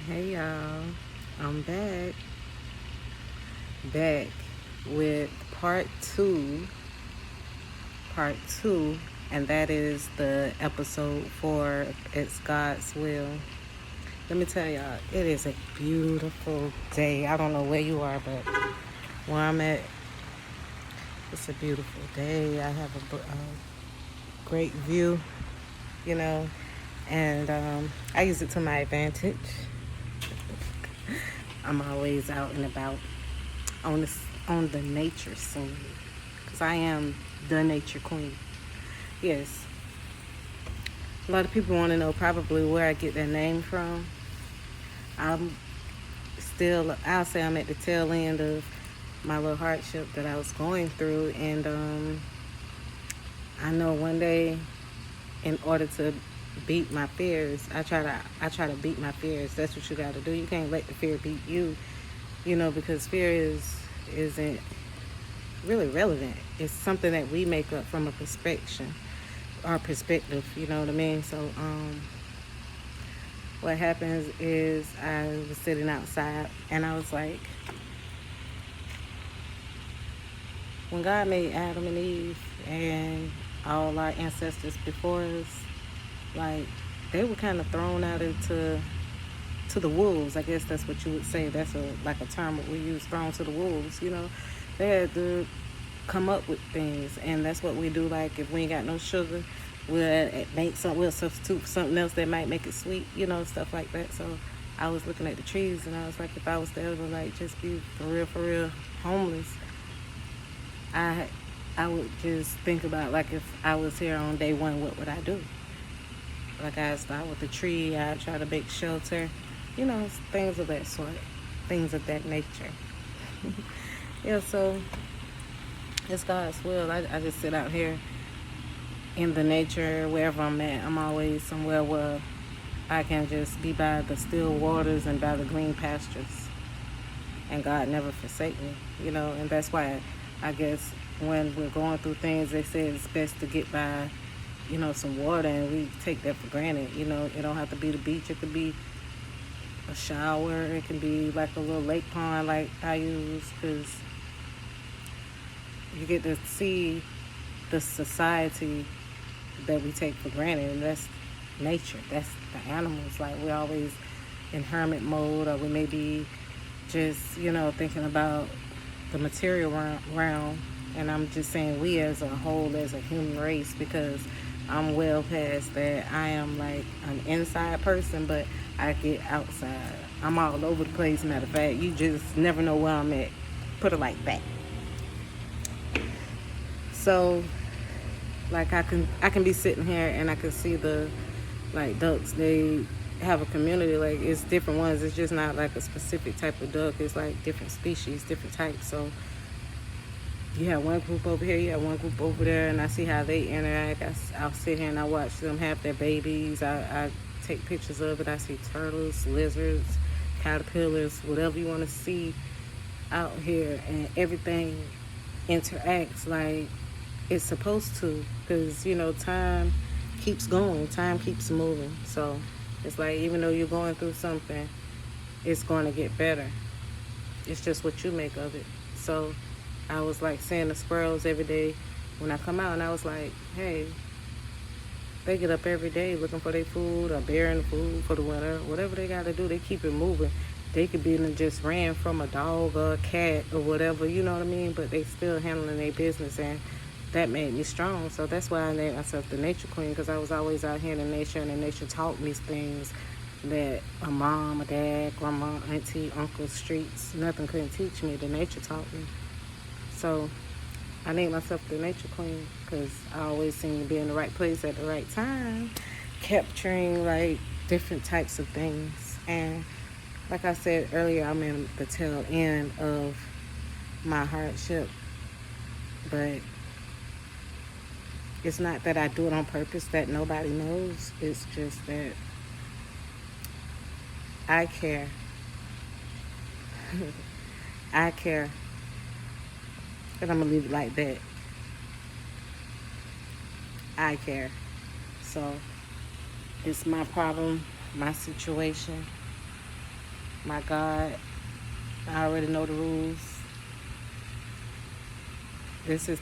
Hey y'all, I'm back with part two, and that is the episode for It's God's Will. Let me tell y'all, it is a beautiful day. I don't know where you are, but where I'm at, it's a beautiful day. I have a great view, you know, and I use it to my advantage. I'm always out and about on the nature scene because I am the nature queen. Yes, a lot of people want to know probably where I get that name from. I'm I'll say I'm at the tail end of my little hardship that I was going through, and I know one day, in order to beat my fears, I try to beat my fears. That's what you got to do. You can't let the fear beat you, because fear isn't really relevant. It's something that we make up from a perspective, our perspective. You know what I mean? So, what happens is I was sitting outside and I was like, when God made Adam and Eve and all our ancestors before us, like they were kind of thrown out to the wolves. I guess that's what you would say. That's a term that we use, thrown to the wolves. They had to come up with things, and that's what we do. Like if we ain't got no sugar, we'll substitute for something else that might make it sweet. Stuff like that. So I was looking at the trees, and I was like, if I was to ever like just be for real homeless, I I would just think about like if I was here on day one, what would I do? Like I start with the tree, I try to make shelter, things of that sort, things of that nature. Yeah, so it's God's will. I just sit out here in the nature wherever I'm at. I'm always somewhere where I can just be by the still waters and by the green pastures. And God never forsake me, and that's why I guess when we're going through things, they say it's best to get by, some water, and we take that for granted. It don't have to be the beach. It could be a shower. It can be like a little lake pond like I use, because you get to see the society that we take for granted, and that's nature. That's the animals. Like we're always in hermit mode, or we may be just, thinking about the material realm. And I'm just saying we as a whole, as a human race, because I'm well past that. I am like an inside person, but I get outside. I'm all over the place. Matter of fact, you just never know where I'm at. Put it like that. So, like I can be sitting here and I can see the like ducks. They have a community. Like it's different ones. It's just not like a specific type of duck. It's like different species, different types. So you have one group over here, you have one group over there, and I see how they interact. I'll sit here and I watch them have their babies. I take pictures of it. I see turtles, lizards, caterpillars, whatever you want to see out here, and everything interacts like it's supposed to, because time keeps going, time keeps moving. So it's like even though you're going through something, it's going to get better. It's just what you make of it. So I was like seeing the squirrels every day when I come out, and I was like, hey, they get up every day looking for their food or bearing the food for the winter. Whatever they got to do, they keep it moving. They could be just ran from a dog or a cat or whatever, you know what I mean? But they still handling their business, and that made me strong. So that's why I named myself the Nature Queen, because I was always out here in the nature, and the nature taught me things that a mom, a dad, grandma, auntie, uncle, streets, nothing couldn't teach me. The nature taught me. So I named myself the Nature Queen because I always seem to be in the right place at the right time, capturing like different types of things. And like I said earlier, I'm in the tail end of my hardship, but it's not that I do it on purpose that nobody knows. It's just that I care. I care. And I'm going to leave it like that. I care. So it's my problem, my situation. My God, I already know the rules. This is